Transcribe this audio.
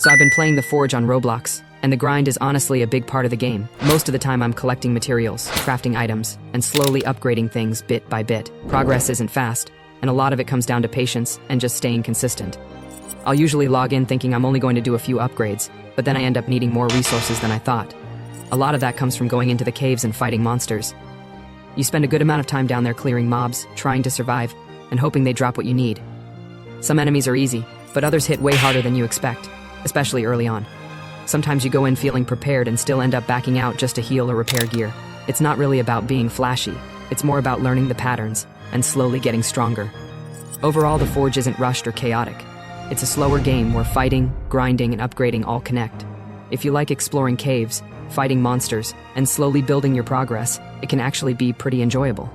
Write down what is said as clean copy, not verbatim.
So I've been playing the Forge on Roblox, and the grind is honestly a big part of the game. Most of the time I'm collecting materials, crafting items, and slowly upgrading things bit by bit. Progress isn't fast, and a lot of it comes down to patience and just staying consistent. I'll usually log in thinking I'm only going to do a few upgrades, but then I end up needing more resources than I thought. A lot of that comes from going into the caves and fighting monsters. You spend a good amount of time down there clearing mobs, trying to survive, and hoping they drop what you need. Some enemies are easy, but others hit way harder than you expect, especially early on. Sometimes you go in feeling prepared and still end up backing out just to heal or repair gear. It's not really about being flashy, it's more about learning the patterns and slowly getting stronger. Overall, the Forge isn't rushed or chaotic. It's a slower game where fighting, grinding, and upgrading all connect. If you like exploring caves, fighting monsters, and slowly building your progress, it can actually be pretty enjoyable.